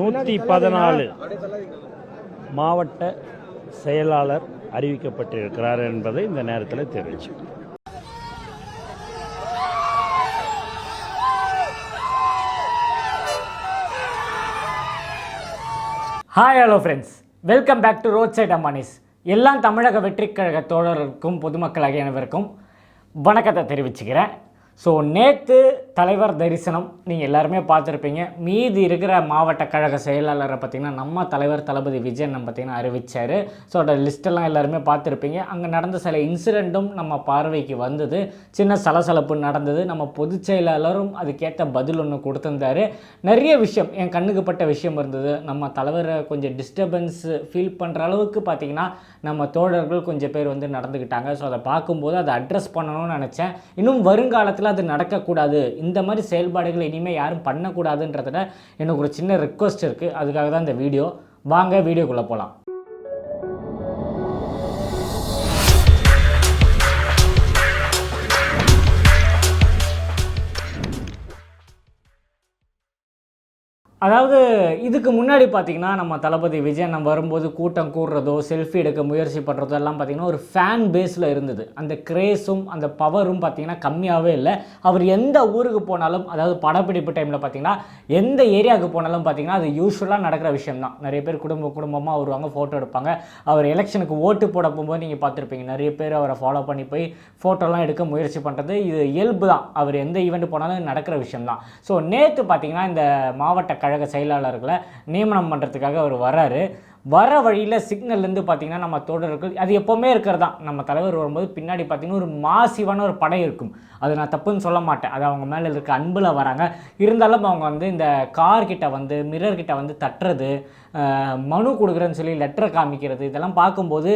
114 மாவட்ட செயலாளர் அறிவிக்கப்பட்டிருக்கிறார் என்பதை இந்த நேரத்தில் தெரிவிச்சு. Hi hello friends, welcome back to roadside Ambanis. எல்லாம் தமிழக வெற்றிக் கழக தோழருக்கும் பொதுமக்களாகிய அனைவருக்கும் வணக்கத்தை தெரிவிச்சுக்கிறேன். ஸோ நேற்று தலைவர் தரிசனம் நீங்கள் எல்லாருமே பார்த்துருப்பீங்க. மீதி இருக்கிற மாவட்ட கழக செயலாளரை பார்த்திங்கன்னா நம்ம தலைவர் தளபதி விஜயன் பார்த்திங்கன்னா அறிவித்தார். ஸோ அதோட லிஸ்ட்டெல்லாம் எல்லாருமே பார்த்துருப்பீங்க. அங்கே நடந்த சில இன்சிடெண்ட்டும் நம்ம பார்வைக்கு வந்தது. சின்ன சலசலப்பு நடந்தது. நம்ம பொதுச் செயலாளரும் அதுக்கேற்ற பதில் ஒன்று கொடுத்துருந்தார். நிறைய விஷயம் என் கண்ணுக்கு பட்ட விஷயம் இருந்தது. நம்ம தலைவரை கொஞ்சம் டிஸ்டர்பன்ஸ் ஃபீல் பண்ணுற அளவுக்கு பார்த்திங்கன்னா நம்ம தோழர்கள் கொஞ்சம் பேர் நடந்துக்கிட்டாங்க. ஸோ அதை பார்க்கும்போது அதை அட்ரஸ் பண்ணணும்னு நினச்சேன். இன்னும் வருங்காலத்தில் அது நடக்கக்கூடாது, இந்த மாதிரி செயல்பாடுகள் இனிமேல் யாரும் பண்ணக்கூடாதுன்றதுல எனக்கு ஒரு சின்ன ரிக்வெஸ்ட் இருக்குது. அதுக்காக தான் இந்த வீடியோ. வாங்க வீடியோக்குள்ளே போகலாம். அதாவது இதுக்கு முன்னாடி பார்த்திங்கன்னா நம்ம தளபதி விஜயன் வரும்போது கூட்டம் கூடுறதோ செல்ஃபி எடுக்க முயற்சி பண்ணுறதோ எல்லாம் பார்த்திங்கன்னா ஒரு ஃபேன் பேஸில் இருந்தது. அந்த கிரேஸும் அந்த பவரும் பார்த்திங்கன்னா கம்மியாகவே இல்லை. அவர் எந்த ஊருக்கு போனாலும், அதாவது படப்பிடிப்பு டைமில் பார்த்திங்கன்னா எந்த ஏரியாவுக்கு போனாலும் பார்த்திங்கன்னா அது யூஸ்வலாக நடக்கிற விஷயம் தான். நிறைய பேர் குடும்பமாக வருவாங்க, ஃபோட்டோ எடுப்பாங்க. அவர் எலெக்ஷனுக்கு ஓட்டு போட போகும்போது நீங்கள் பார்த்துருப்பீங்க, நிறைய பேர் அவரை ஃபாலோ பண்ணி போய் ஃபோட்டோலாம் எடுக்க முயற்சி பண்ணுறது இது இயல்பு தான். அவர் எந்த ஈவெண்ட் போனாலும் நடக்கிற விஷயம் தான். ஸோ நேற்று பார்த்திங்கன்னா இந்த மாவட்ட கழக செயலாளர்களை நியமனம் பண்ணுறதுக்காக அவர் வராரு. வர வழியில் சிக்னல்லேருந்து பார்த்திங்கன்னா நம்ம தோழர்கள், அது எப்போவுமே இருக்கிறது தான். நம்ம தலைவர் வரும்போது பின்னாடி பார்த்திங்கன்னா ஒரு மாசிவான ஒரு படை இருக்கும். அது நான் தப்புன்னு சொல்ல மாட்டேன். அது அவங்க மேலே இருக்க அன்பில் வராங்க. இருந்தாலும் அவங்க இந்த கார்கிட்ட மிரர்கிட்ட தட்டுறது, மனு கொடுக்குறேன்னு சொல்லி லெட்டரை காமிக்கிறது, இதெல்லாம் பார்க்கும்போது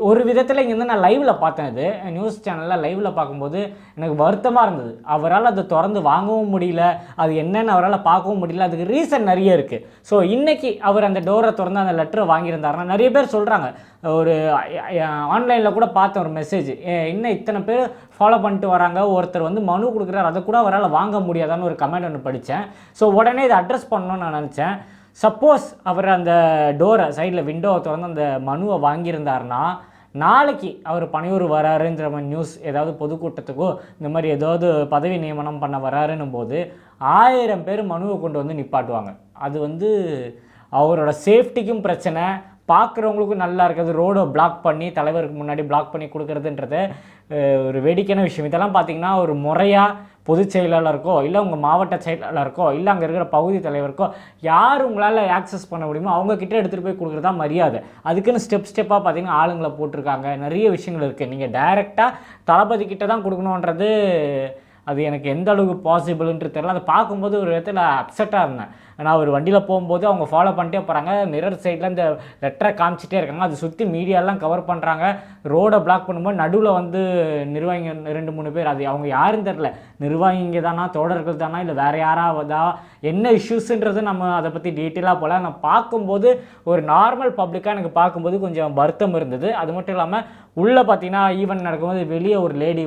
ஒரு விதத்தில் இங்கேருந்து நான் லைவில் பார்த்தேன். இது நியூஸ் சேனலில் லைவில் பார்க்கும்போது எனக்கு வருத்தமாக இருந்தது. அவரால் அதை திறந்து வாங்கவும் முடியல, அது என்னென்னு அவரால் பார்க்கவும் முடியல. அதுக்கு ரீசன் நிறைய இருக்குது. ஸோ இன்றைக்கி அவர் அந்த டோரை திறந்து அந்த லெட்டரை வாங்கியிருந்தாருன்னா நிறைய பேர் சொல்கிறாங்க. ஒரு ஆன்லைனில் கூட பார்த்தேன் ஒரு மெசேஜ், இன்னும் இத்தனை பேர் ஃபாலோ பண்ணிட்டு வராங்க, ஒருத்தர் மனு கொடுக்குறாரு, அதை கூட அவரால் வாங்க முடியாதான்னு ஒரு கமெண்ட் ஒன்று படித்தேன். ஸோ உடனே இதை அட்ரஸ் பண்ணணும்னு நான் நினச்சேன். சப்போஸ் அவர் அந்த டோரை சைடில் விண்டோவை திறந்து அந்த மனுவை வாங்கியிருந்தாருன்னா நாளைக்கு அவர் பணியூர் வராருன்ற மாதிரி நியூஸ், ஏதாவது பொதுக்கூட்டத்துக்கோ இந்த மாதிரி ஏதாவது பதவி நியமனம் பண்ண வராருன்னும் போது 1000 பேர் மனுவை கொண்டு நிப்பாட்டுவாங்க. அது அவரோட சேஃப்டிக்கும் பிரச்சனை, பார்க்குறவங்களுக்கும் நல்லா இருக்குது. ரோடை பிளாக் பண்ணி தலைவருக்கு முன்னாடி பிளாக் பண்ணி கொடுக்குறதுன்றது ஒரு வேடிக்கையான விஷயம். இதெல்லாம் பார்த்திங்கன்னா ஒரு முறையாக பொதுச் செயலாளருக்கோ இல்லை உங்கள் மாவட்ட செயலாளருக்கோ இல்லை அங்கே இருக்கிற பகுதி தலைவருக்கோ யார் உங்களால் ஆக்சஸ் பண்ண முடியுமோ அவங்கக்கிட்ட எடுத்துகிட்டு போய் கொடுக்குறது தான் மரியாதை. அதுக்குன்னு ஸ்டெப்பாக பார்த்திங்கன்னா ஆளுங்களை போட்டிருக்காங்க. நிறைய விஷயங்கள் இருக்குது. நீங்கள் டைரெக்டாக தளபதி கிட்ட தான் கொடுக்கணுன்றது அது எனக்கு எந்த அளவுக்கு பாசிபிள்ன்ட்டு தெரியல. அதை பார்க்கும்போது ஒரு இடத்துல அப்செட்டாக இருந்தேன். நான் ஒரு வண்டியில் போகும்போது அவங்க ஃபாலோ பண்ணிட்டே போகிறாங்க, மிரர் சைடில் இந்த லெட்டரை காமிச்சிட்டே இருக்காங்க, அதை சுற்றி மீடியாலாம் கவர் பண்ணுறாங்க. ரோடை பிளாக் பண்ணும்போது நடுவில் நிர்வாகிங்க 2-3 பேர், அது அவங்க யாருன்னு தெரில, நிர்வாகிங்க தானா தோழர்கள் தானா இல்லை வேறு யாராவதா, என்ன இஷ்யூஸுன்றது நம்ம அதை பற்றி டீட்டெயிலாக போல. நான் பார்க்கும்போது ஒரு நார்மல் பப்ளிக்காக எனக்கு பார்க்கும்போது கொஞ்சம் வருத்தம் இருந்தது. அது மட்டும் இல்லாமல் உள்ளே பார்த்தீங்கன்னா ஈவெண்ட் நடக்கும்போது வெளியே ஒரு லேடி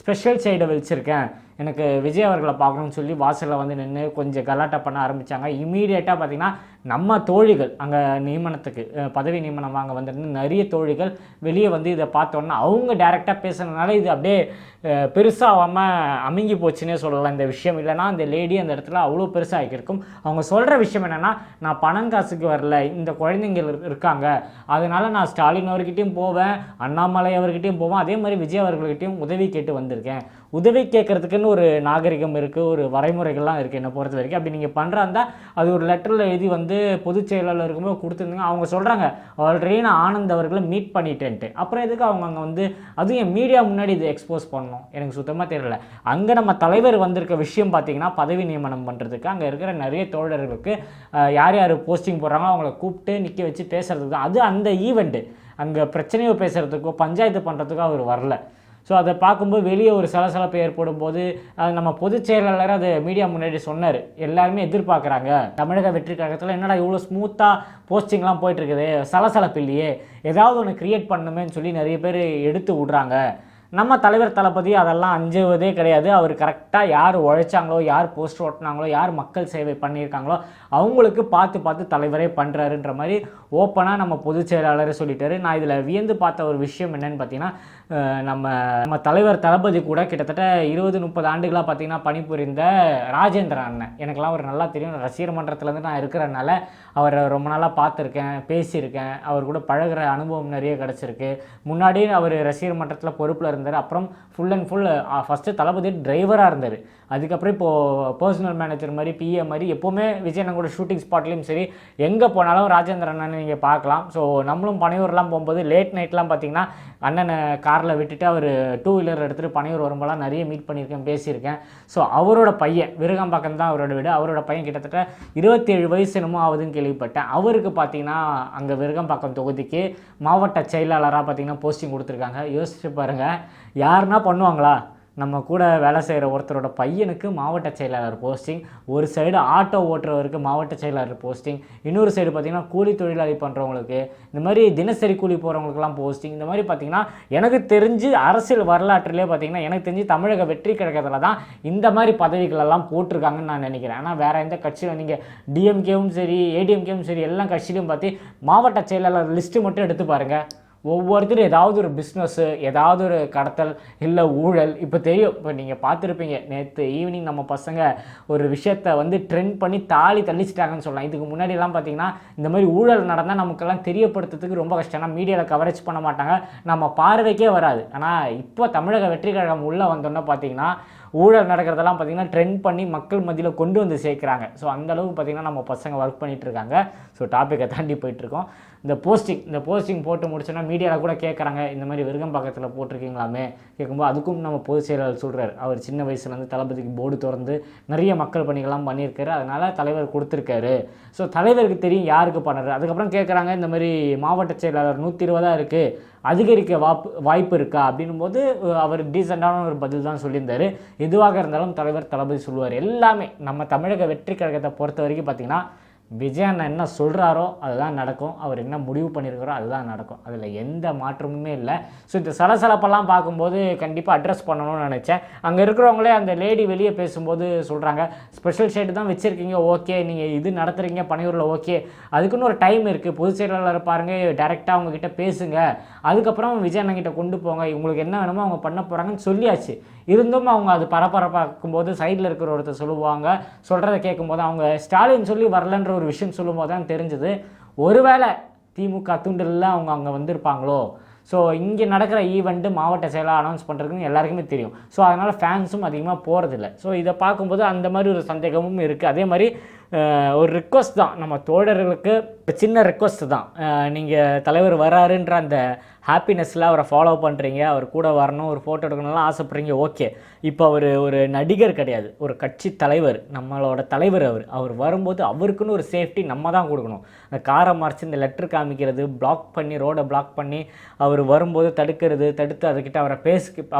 ஸ்பெஷல் சைடை வச்சுருக்கேன், எனக்கு விஜய் அவர்களை பார்க்கணும்னு சொல்லி வாசலில் நின்று கொஞ்சம் கலாட்டா பண்ண ஆரம்பித்தாங்க. இமீடியட்டாக பார்த்திங்கன்னா நம்ம தோழிகள் அங்கே நியமனத்துக்கு பதவி நியமனம் வாங்க வந்திருந்து நிறைய தோழிகள் வெளியே இதை பார்த்தோன்னா அவங்க டைரெக்டாக பேசுனதுனால இது அப்படியே பெருசாகாமல் அமுங்கி போச்சுன்னே சொல்லலாம் இந்த விஷயம். இல்லைனா அந்த லேடி அந்த இடத்துல அவ்வளோ பெருசாக ஆகியிருக்கும். அவங்க சொல்கிற விஷயம் என்னென்னா, நான் பணம் காசுக்கு வரல, இந்த குழந்தைங்க இருக்காங்க, அதனால் நான் ஸ்டாலின் அவர்கிட்டையும் போவேன், அண்ணாமலை அவர்கிட்டையும் போவேன், அதே மாதிரி விஜய் அவர்கள்கிட்டையும் உதவி கேட்டு வந்திருக்கேன். உதவி கேட்குறதுக்குன்னு ஒரு நாகரிகம் இருக்குது, ஒரு வரைமுறைகள்லாம் இருக்குது என்னை பொறுத்த வரைக்கும். அப்படி நீங்கள் பண்ணுறாந்தா அது ஒரு லெட்டரில் எழுதி பொதுச் செயலாளர் இருக்கும்போது கொடுத்துருந்தீங்க. அவங்க சொல்கிறாங்க ஆல்ரெடி நான் ஆனந்த் அவர்களை மீட் பண்ணிட்டேன்ட்டு. அப்புறம் எதுக்கு அவங்க அங்கே அதுவும் என் மீடியா முன்னாடி இது எக்ஸ்போஸ் பண்ணணும் எனக்கு சுத்தமாக தெரியல. அங்கே நம்ம தலைவர் வந்திருக்க விஷயம் பார்த்திங்கன்னா பதவி நியமனம் பண்ணுறதுக்கு அங்கே இருக்கிற நிறைய தோழர்களுக்கு யார் யார் போஸ்டிங் போடுறாங்களோ அவங்கள கூப்பிட்டு நிற்க வச்சு பேசுகிறதுக்கு தான். அது அந்த ஈவெண்ட்டு. அங்கே பிரச்சனையை பேசுகிறதுக்கோ பஞ்சாயத்து பண்ணுறதுக்கோ அவர் வரல. ஸோ அதை பார்க்கும்போது வெளியே ஒரு சலசலப்பு ஏற்படும் போது அது நம்ம பொதுச் செயலாளர் அது மீடியா முன்னாடி சொன்னார். எல்லாருமே எதிர்பார்க்குறாங்க, தமிழக வெற்றி கழகத்தில் என்னடா இவ்வளோ ஸ்மூத்தாக போஸ்டிங்லாம் போயிட்டுருக்குது, சலசலப்பு இல்லையே, ஏதாவது ஒன்று க்ரியேட் பண்ணுமேன்னு சொல்லி நிறைய பேர் எடுத்து விட்றாங்க. நம்ம தலைவர் தளபதி அதெல்லாம் அஞ்சுவதே கிடையாது. அவர் கரெக்டாக யார் உழைச்சாங்களோ, யார் போஸ்ட் ஓட்டினாங்களோ, யார் மக்கள் சேவை பண்ணியிருக்காங்களோ அவங்களுக்கு பார்த்து தலைவரே பண்ணுறாருன்ற மாதிரி ஓப்பனாக நம்ம பொதுச் செயலாளரே சொல்லிட்டாரு. நான் இதில் வியந்து பார்த்த ஒரு விஷயம் என்னன்னு பார்த்தீங்கன்னா, நம்ம தலைவர் தளபதி கூட கிட்டத்தட்ட 20-30 ஆண்டுகளாக பார்த்தீங்கன்னா பணிபுரிந்த ராஜேந்திரன் அண்ணன் எனக்கெல்லாம் அவர் நல்லா தெரியும். ரசிகர் மன்றத்துலேருந்து நான் இருக்கிறனால அவரை ரொம்ப நாளாக பார்த்துருக்கேன், பேசியிருக்கேன், அவர் கூட பழகிற அனுபவம் நிறைய கிடச்சிருக்கு. முன்னாடி அவர் ரசிகர் மன்றத்தில் பொறுப்பில் இருந்தார். அப்புறம் ஃபுல் அண்ட் ஃபுல் ஃபஸ்ட்டு தளபதி டிரைவராக இருந்தார். அதுக்கப்புறம் இப்போது பர்சனல் மேனேஜர் மாதிரி, பிஏ மாதிரி எப்போவுமே விஜய் அண்ணன் கூட ஷூட்டிங் ஸ்பாட்லேயும் சரி எங்கே போனாலும் ராஜேந்திரன் அண்ணன் நீங்கள் பார்க்கலாம். ஸோ நம்மளும் பனையூர்லாம் போகும்போது லேட் நைட்லாம் பார்த்திங்கன்னா அண்ணனை காரில் விட்டுட்டு அவர் 2 வீலர் எடுத்துகிட்டு பனையூர் வரும்போதெல்லாம் நிறைய மீட் பண்ணியிருக்கேன், பேசியிருக்கேன். ஸோ அவரோட பையன் விருகம்பாக்கம் தான் அவரோட வீடு. அவரோட பையன் கிட்டத்தட்ட 27 வயசு என்னமோ ஆகுதுன்னு கேள்விப்பட்டேன். அவருக்கு பார்த்திங்கன்னா அங்கே விருகம்பாக்கம் தொகுதிக்கு மாவட்ட செயலாளராக பார்த்திங்கன்னா போஸ்டிங் கொடுத்துருக்காங்க. யோசிச்சு பாருங்கள், யாருன்னா பண்ணுவாங்களா? நம்ம கூட வேலை செய்கிற ஒருத்தரோட பையனுக்கு மாவட்ட செயலாளர் போஸ்டிங், ஒரு சைடு ஆட்டோ ஓட்டுறவருக்கு மாவட்ட செயலாளர் போஸ்டிங், இன்னொரு சைடு பார்த்திங்கன்னா கூலி தொழிலாளி பண்ணுறவங்களுக்கு, இந்த மாதிரி தினசரி கூலி போகிறவங்களுக்குலாம் போஸ்டிங். இந்த மாதிரி பார்த்திங்கன்னா எனக்கு தெரிஞ்சு அரசியல் வரலாற்றிலே பார்த்திங்கன்னா எனக்கு தெரிஞ்சு தமிழக வெற்றி கழகத்தில் தான் இந்த மாதிரி பதவிகளெல்லாம் போட்டிருக்காங்கன்னு நான் நினைக்கிறேன். ஆனால் வேறு எந்த கட்சியில் நீங்கள் டிஎம்கேவும் சரி ஏடிஎம்கேவும் சரி எல்லா கட்சியிலையும் பார்த்து மாவட்ட செயலாளர் லிஸ்ட்டு மட்டும் எடுத்து பாருங்கள். ஒவ்வொருத்தரும் ஏதாவது ஒரு பிஸ்னஸ்ஸு, ஏதாவது ஒரு கடத்தல், இல்லை ஊழல். இப்போ தெரியும், இப்போ நீங்கள் பார்த்துருப்பீங்க நேற்று ஈவினிங் நம்ம பசங்க ஒரு விஷயத்தை வந்து ட்ரெண்ட் பண்ணி தள்ளிச்சிட்டாங்கன்னு சொல்லலாம். இதுக்கு முன்னாடியெல்லாம் பார்த்திங்கன்னா இந்த மாதிரி ஊழல் நடந்தால் நமக்கெல்லாம் தெரியப்படுத்துறதுக்கு ரொம்ப கஷ்டம். ஏன்னா மீடியாவில் கவரேஜ் பண்ண மாட்டாங்க, நம்ம பார்வைக்கே வராது. ஆனால் இப்போ தமிழக வெற்றி கழகம் உள்ளே வந்தோன்னா பார்த்திங்கன்னா ஊழல் நடக்கிறதெல்லாம் பார்த்திங்கன்னா ட்ரெண்ட் பண்ணி மக்கள் மத்தியில் கொண்டு வந்து சேர்க்குறாங்க. ஸோ அந்தளவுக்கு பார்த்திங்கன்னா நம்ம பசங்க ஒர்க் பண்ணிகிட்ருக்காங்க. ஸோ டாப்பிக்கை தாண்டி போயிட்டுருக்கோம். இந்த போஸ்டிங் போட்டு முடிச்சோன்னா மீடியாவில் கூட கேட்குறாங்க, இந்த மாதிரி விருகம்பாக்கத்தில் போட்டிருக்கீங்களாமே கேட்கும்போது அதுக்கும் நம்ம பொதுச் செயலாளர் சொல்கிறார், அவர் சின்ன வயசுலேருந்து தளபதிக்கு போர்டு திறந்து நிறைய மக்கள் பணிகள்லாம் பண்ணியிருக்காரு, அதனால் தலைவர் கொடுத்துருக்காரு. ஸோ தலைவருக்கு தெரியும் யாருக்கு பண்ணுறாரு. அதுக்கப்புறம் கேட்குறாங்க, இந்த மாதிரி மாவட்ட செயலாளர் 120 இருக்குது, அதிகரிக்க வாய்ப்பு இருக்கா அப்படின்னும் போது அவர் டீசெண்டான ஒரு பதில் தான் சொல்லியிருந்தார். எதுவாக இருந்தாலும் தலைவர் தளபதி சொல்லுவார். எல்லாமே நம்ம தமிழக வெற்றி கழகத்தை பொறுத்த வரைக்கும் பார்த்திங்கன்னா விஜய் அண்ணன் என்ன சொல்கிறாரோ அதுதான் நடக்கும், அவர் என்ன முடிவு பண்ணியிருக்கிறோ அதுதான் நடக்கும், அதில் எந்த மாற்றமுமே இல்லை. ஸோ இந்த சலசலப்பெல்லாம் பார்க்கும்போது கண்டிப்பாக அட்ரஸ் பண்ணணும்னு நினச்சேன். அங்கே இருக்கிறவங்களே அந்த லேடி வெளியே பேசும்போது சொல்கிறாங்க, ஸ்பெஷல் ஷேட்டு தான் வச்சுருக்கீங்க, ஓகே, நீங்கள் இது நடத்துகிறீங்க பனையூரில், ஓகே, அதுக்குன்னு ஒரு டைம் இருக்குது, பொதுச் செயலாளர் பாருங்கள், டைரெக்டாக அவங்கக்கிட்ட பேசுங்க, அதுக்கப்புறம் விஜய் அண்ணங்கிட்ட கொண்டு போங்க, உங்களுக்கு என்ன வேணுமோ அவங்க பண்ண போகிறாங்கன்னு சொல்லியாச்சு. இருந்தும் அவங்க அது பரபரப்பாக்கும்போது சைடில் இருக்கிற ஒருத்தர் சொல்லுவாங்க, சொல்கிறத கேட்கும்போது அவங்க ஸ்டாலின் சொல்லி வரலன்ற ஒரு விஷயம் சொல்லும்போது தான் தெரிஞ்சது, ஒருவேளை திமுக தூண்டலில் அவங்க அங்கே வந்திருப்பாங்களோ. ஸோ இங்கே நடக்கிற ஈவெண்ட்டு மாவட்ட செயலாளர் அனௌன்ஸ் பண்ணுறதுன்னு எல்லாருக்குமே தெரியும். ஸோ அதனால் ஃபேன்ஸும் அதிகமாக போகிறதில்ல. ஸோ இதை பார்க்கும்போது அந்த மாதிரி ஒரு சந்தேகமும் இருக்குது. அதே மாதிரி ஒரு ரிக்வஸ்ட் தான் நம்ம தோழர்களுக்கு, சின்ன ரிக்வஸ்ட் தான், நீங்கள் தலைவர் வராருன்ற அந்த ஹாப்பினஸில் அவரை ஃபாலோ பண்ணுறீங்க, அவர் கூட வரணும், ஒரு ஃபோட்டோ எடுக்கணும்லாம் ஆசைப்பட்றீங்க, ஓகே. இப்போ அவர் ஒரு நடிகர் கிடையாது, ஒரு கட்சி தலைவர், நம்மளோட தலைவர். அவர் வரும்போது அவருக்குன்னு ஒரு சேஃப்டி நம்ம தான் கொடுக்கணும். அந்த காரை மறைச்சி இந்த லெட்டர் காமிக்கிறது, பிளாக் பண்ணி ரோடை பிளாக் பண்ணி அவர் வரும்போது தடுத்து அதுக்கிட்ட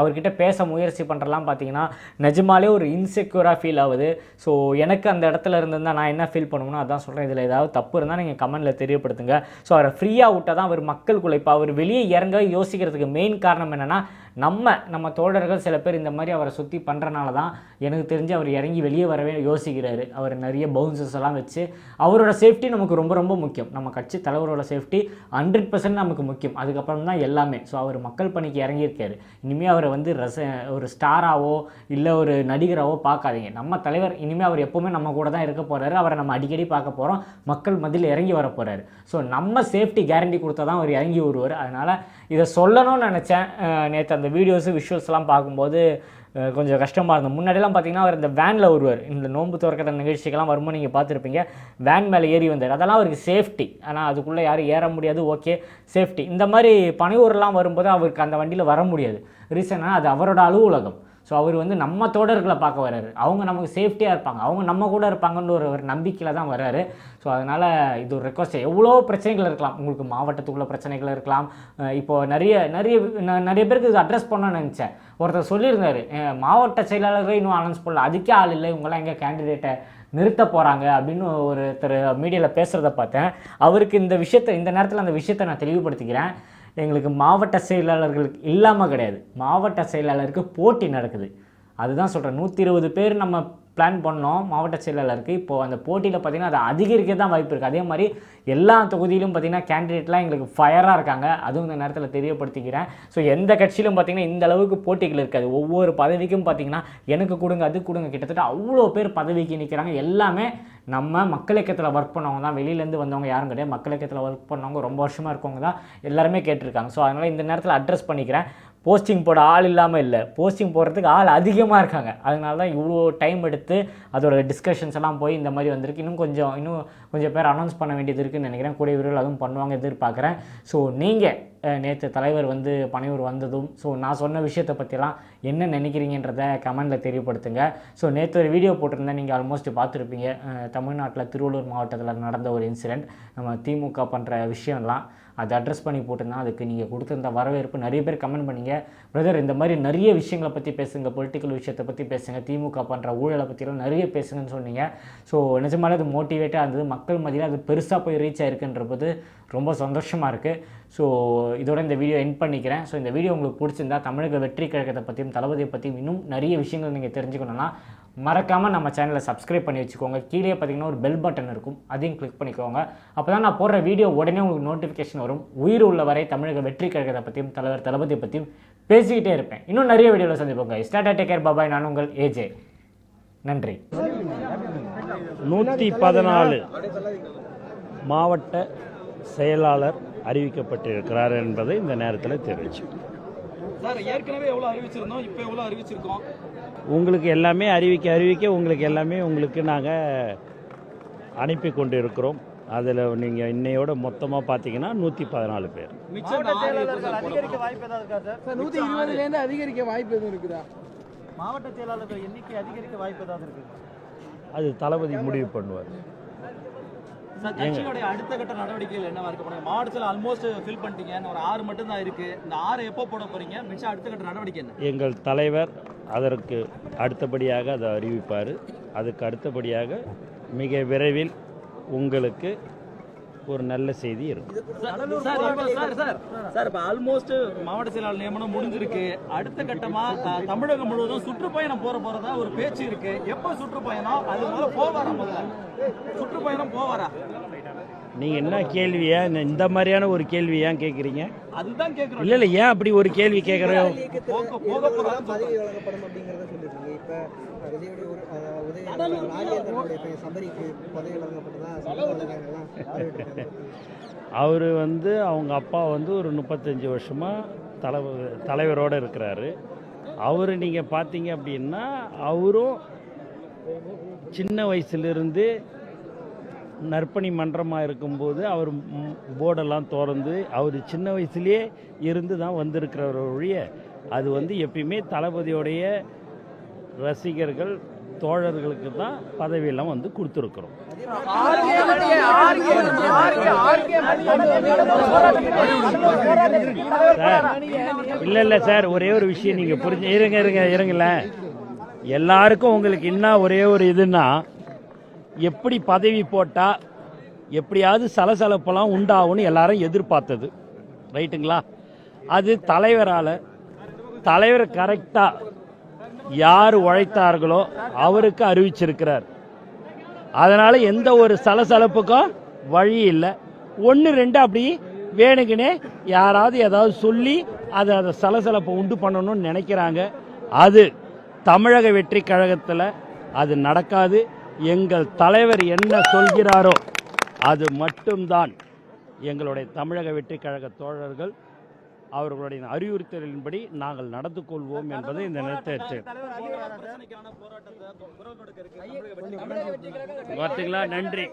அவர்கிட்ட பேச முயற்சி பண்ணுறலாம் பார்த்திங்கன்னா நிஜமாலே ஒரு இன்செக்யூராக ஃபீல் ஆகுது. ஸோ எனக்கு அந்த இடத்துல இருந்திருந்தால் நான் என்ன ஃபீல் பண்ணுவோம்னா அதான் சொல்கிறேன். இதில் ஏதாவது தப்பு இருந்தால் நீங்கள் கமெண்ட்டில் தெரியப்படுத்துங்க. ஸோ அவரை ஃப்ரீயாக விட்டால் தான் அவர் மக்களுக்குள்ளே, இப்போ அவர் வெளியே இறங்க யோசிக்கிறதுக்கு மெயின் காரணம் என்னென்னா நம்ம தோழர்கள் சில பேர் இந்த மாதிரி அவரை சுற்றி பண்ணுறனால தான் எனக்கு தெரிஞ்சு அவர் இறங்கி வெளியே வரவே யோசிக்கிறாரு. அவர் நிறைய பவுன்சர்ஸ் எல்லாம் வச்சு அவரோட சேஃப்டி நமக்கு ரொம்ப ரொம்ப முக்கியம். நம்ம கட்சி தலைவரோட சேஃப்டி 100% நமக்கு முக்கியம். அதுக்கப்புறம் தான் எல்லாமே. ஸோ அவர் மக்கள் பணிக்கு இறங்கியிருக்காரு. இனிமேல் அவரை வந்து ஒரு ஸ்டாராவோ இல்லை ஒரு நடிகராவோ பார்க்காதீங்க. நம்ம தலைவர் இனிமேல் அவர் எப்போவுமே நம்ம கூட தான் இருக்க போகிறாரு. அவரை நம்ம அடிக்கடி பார்க்க போகிறோம். மக்கள் மத்தியில் இறங்கி வர போகிறாரு. ஸோ நம்ம சேஃப்டி கேரண்டி கொடுத்தா தான் அவர் இறங்கி வருவார். அதனால் இதை சொல்லணும்னு நினச்சேன். நேற்று அந்த வீடியோஸு விஷுவல்ஸ்லாம் பார்க்கும்போது கொஞ்சம் கஷ்டமாக இருந்தது. முன்னாடியெல்லாம் பார்த்திங்கன்னா அவர் இந்த வேனில் வருவார். இந்த நோன்பு துறக்கிற நிகழ்ச்சிக்கெல்லாம் வரும்போது நீங்கள் பார்த்துருப்பீங்க, வேன் மேலே ஏறி வந்தார். அதெல்லாம் அவருக்கு சேஃப்டி. ஆனால் அதுக்குள்ளே யாரும் ஏற முடியாது, ஓகே, சேஃப்டி. இந்த மாதிரி பனையூர்லாம் வரும்போது அவருக்கு அந்த வண்டியில் வர முடியாது. ரீசன்னா அது அவரோட அலுவலகம். ஸோ அவர் வந்து நம்ம தோழர்களை பார்க்க வர்றாரு. அவங்க நமக்கு சேஃப்டியாக இருப்பாங்க, அவங்க நம்ம கூட இருப்பாங்கன்னு ஒரு நம்பிக்கையில் தான் வர்றாரு. ஸோ அதனால் இது ஒரு ரெக்வஸ்ட். எவ்வளோ பிரச்சனைகள் இருக்கலாம், உங்களுக்கு மாவட்டத்துக்குள்ள பிரச்சனைகள் இருக்கலாம். இப்போது நிறைய பேருக்கு இது அட்ரஸ் பண்ணணும்னு நினச்சேன். ஒருத்தர் சொல்லியிருந்தார், மாவட்ட செயலாளர்கள் இன்னும் அனௌன்ஸ் பண்ணல, அதுக்கே ஆள் இல்லை, இவங்களாம் எங்கே கேண்டிடேட்டை நிறுத்த போகிறாங்க அப்படின்னு ஒருத்தர் மீடியாவில் பேசுகிறத பார்த்தேன். அவருக்கு இந்த நேரத்தில் அந்த விஷயத்தை நான் தெளிவுபடுத்திக்கிறேன். எங்களுக்கு மாவட்ட செயலாளர்களுக்கு இல்லாமல் கிடையாது, மாவட்ட செயலாளருக்கு போட்டி நடக்குது. அதுதான் சொல்கிறேன். 120 பேர் நம்ம பிளான் பண்ணோம் மாவட்ட செயலாளருக்கு. இப்போது அந்த போட்டியில் பார்த்திங்கன்னா அது அதிகரிக்க தான் வாய்ப்பு இருக்குது. அதே மாதிரி எல்லா தொகுதியிலும் பார்த்திங்கன்னா கேண்டிடேட்லாம் எங்களுக்கு ஃபயராக இருக்காங்க. அதுவும் இந்த நேரத்தில் தெரியப்படுத்திக்கிறேன். ஸோ எந்த கட்சியிலும் பார்த்திங்கன்னா இந்த அளவுக்கு போட்டிகள் இருக்காது. ஒவ்வொரு பதவிக்கும் பார்த்திங்கன்னா எனக்கு கொடுங்க அது கொடுங்க, கிட்டத்தட்ட அவ்வளோ பேர் பதவிக்கு நிற்கிறாங்க. எல்லாமே நம்ம மக்கள் இயக்கத்தில் ஒர்க் பண்ணவங்க தான், வெளியிலேருந்து வந்தவங்க யாரும் கிடையாது. மக்கள் இயக்கத்தில் ஒர்க் பண்ணவங்க, ரொம்ப வருஷமாக இருக்கவங்க தான் எல்லாருமே கேட்டிருக்காங்க. ஸோ அதனால் இந்த நேரத்தில் அட்ரஸ் பண்ணிக்கிறேன். போஸ்டிங் போட ஆள் இல்லாமல் இல்லை, போஸ்டிங் போடுறதுக்கு ஆள் அதிகமாக இருக்காங்க. அதனால தான் இவ்வளோ டைம் எடுத்து அதோட டிஸ்கஷன்ஸ் எல்லாம் போய் இந்த மாதிரி வந்திருக்கு. இன்னும் கொஞ்சம் பேர் அனௌன்ஸ் பண்ண வேண்டியது இருக்குதுன்னு நினைக்கிறேன். கூடிய விரைவில் அதுவும் பண்ணுவாங்க எதிர்பார்க்குறேன். ஸோ நீங்கள் நேற்று தலைவர் வந்து பனையூர் வந்ததும் ஸோ நான் சொன்ன விஷயத்தை பற்றிலாம் என்ன நினைக்கிறீங்கன்றதை கமெண்டில் தெரியப்படுத்துங்க. ஸோ நேற்று ஒரு வீடியோ போட்டிருந்தேன், நீங்கள் ஆல்மோஸ்ட் பார்த்துருப்பீங்க. தமிழ்நாட்டில் திருவள்ளூர் மாவட்டத்தில் நடந்த ஒரு இன்சிடெண்ட், நம்ம திமுக பண்ணுற விஷயம்லாம் அதை அட்ரஸ் பண்ணி போட்டிருந்தேன். அதுக்கு நீங்கள் கொடுத்துருந்த வரவேற்பு நிறைய பேர் கமெண்ட் பண்ணிங்க. பிரதர் இந்த மாதிரி நிறைய விஷயங்களை பற்றி பேசுங்க, பொலிட்டிக்கல் விஷயத்தை பற்றி பேசுங்க, திமுக பண்ணுற ஊழலை பற்றிலாம் நிறைய பேசுங்கன்னு சொன்னீங்க. ஸோ நிஜமாலே அது மோட்டிவேட்டாக இருந்தது. மக்கள் மத்தியில் அது பெருசாக போய் ரீச் ஆகிருக்குன்றது ரொம்ப சந்தோஷமாக இருக்குது. ஸோ இதோட இந்த வீடியோ எண்ட் பண்ணிக்கிறேன். ஸோ இந்த வீடியோ உங்களுக்கு பிடிச்சிருந்தா தமிழக வெற்றி கழகத்தை பற்றியும் தளபதியை பற்றியும் இன்னும் நிறைய விஷயங்கள் நீங்கள் தெரிஞ்சுக்கணுன்னா மறக்காமல் நம்ம சேனலை சப்ஸ்கிரைப் பண்ணி வச்சுக்கோங்க. கீழே பார்த்தீங்கன்னா ஒரு பெல் பட்டன் இருக்கும், அதையும் கிளிக் பண்ணிக்கோங்க. அப்போ தான் நான் போடுற வீடியோ உடனே உங்களுக்கு நோட்டிஃபிகேஷன் வரும். உயிர் உள்ள வரை தமிழக வெற்றி கழகத்தை பற்றியும் தளபதியை பற்றியும் பேசிக்கிட்டே இருப்பேன். இன்னும் நிறைய வீடியோவில் சந்திப்போங்க. Start take care, bye bye. நான் உங்கள் ஏஜே. நன்றி. 114 மாவட்ட செயலாளர் அறிவிக்கப்பட்டிருக்கிறார் என்பதை இந்த நேரத்தில் தெரிவிச்சு. சார் ஏற்கனவே எவ்வளோ அறிவிச்சிருந்தோம், இப்போ எவ்வளோ அறிவிச்சிருக்கோம்? உங்களுக்கு எல்லாமே அறிவிக்க உங்களுக்கு எல்லாமே உங்களுக்கு நாங்கள் அனுப்பி கொண்டு இருக்கிறோம். அதில் நீங்கள் இன்னையோட மொத்தமாக பார்த்தீங்கன்னா 114 பேர். அதிகரிக்க வாய்ப்பு ஏதாவது இருக்கா சார்? 120 அதிகரிக்க வாய்ப்பு எதுவும் இருக்குதா? மாவட்ட செயலாளர்கள் எண்ணிக்கை அதிகரிக்க வாய்ப்பு ஏதாவது இருக்கு? அது தளபதி முடிவு பண்ணுவார். சார் கட்சியோடைய அடுத்த கட்ட நடவடிக்கைகள் என்னவா இருக்க போறீங்க? மாவட்டத்தில் ஆல்மோஸ்ட் ஃபில் பண்ணிட்டீங்க, ஒரு 6 மட்டும் தான் இருக்கு. இந்த 6 எப்போ போட போறீங்க? மிச்சம் அடுத்த கட்ட நடவடிக்கை என்ன? எங்கள் தலைவர் அதற்கு அடுத்தபடியாக அதை அறிவிப்பார். அதுக்கு அடுத்தபடியாக மிக விரைவில் உங்களுக்கு ஒரு நல்ல செய்தி இருக்கும். சார் இப்போ ஆல்மோஸ்ட் மாவட்ட செயலாளர் நியமனம் முடிஞ்சிருக்கு. அடுத்த கட்டமா தமிழகம் முழுவதும் சுற்றுப்பயணம் போறதா ஒரு பேச்சு இருக்கு. எப்போ சுற்றுப்பயணம்? அது முதல்ல போவாரா? முதல்ல சுற்றுப்பயணம் போவாரா? நீங்க என்ன கேள்வியா இந்த மாதிரியான ஒரு கேள்வி ஏன் கேட்குறீங்க? அதுதான் கேட்குறோம். இல்லை ஏன் அப்படி ஒரு கேள்வி கேட்குறோம்? பதவி வழங்கப்படும் அப்படிங்கிறத சொல்லிருக்கீங்க. இப்போ சபரிக்கு பதவி வழங்கப்பட்டதா அவர் அவங்க அப்பா ஒரு 35 வருஷமாக தலைவரோடு இருக்கிறாரு. அவர் நீங்கள் பார்த்தீங்க அப்படின்னா அவரும் சின்ன வயசுலேருந்து நற்பணி மன்றமாக இருக்கும்போது அவர் போர்டெல்லாம் திறந்து அவர் சின்ன வயசுலேயே இருந்து தான் வந்திருக்கிறவர் ஒழிய அது எப்பயுமே தளபதியோடைய ரசிகர்கள் தோழர்களுக்கு தான் பதவியெல்லாம் கொடுத்துருக்குறோம். சார் இல்லை சார், ஒரே ஒரு விஷயம் நீங்கள் புரிஞ்சு இருங்களேன். எல்லாருக்கும் உங்களுக்கு என்ன ஒரே ஒரு இதுன்னா, எப்படி பதவி போட்டால் எப்படியாவது சலசலப்பெல்லாம் உண்டாகும்னு எல்லாரும் எதிர்பார்த்தது, ரைட்டுங்களா? அது தலைவர் கரெக்டாக யார் உழைத்தார்களோ அவருக்கு அறிவிச்சிருக்கிறார். அதனால் எந்த ஒரு சலசலப்புக்கும் வழி இல்லை. 1-2 அப்படி வேணுங்கனே யாராவது ஏதாவது சொல்லி அதை சலசலப்பை உண்டு பண்ணணும்னு நினைக்கிறாங்க. அது தமிழக வெற்றி கழகத்தில் அது நடக்காது. எங்கள் தலைவர் என்ன சொல்கிறாரோ அது மட்டும்தான் எங்களுடைய தமிழக வெற்றி கழக தோழர்கள் அவர்களுடைய அறிவுறுத்தலின்படி நாங்கள் நடந்து கொள்வோம் என்பதை இந்த நேரத்தில் பார்த்தீங்களா. நன்றி.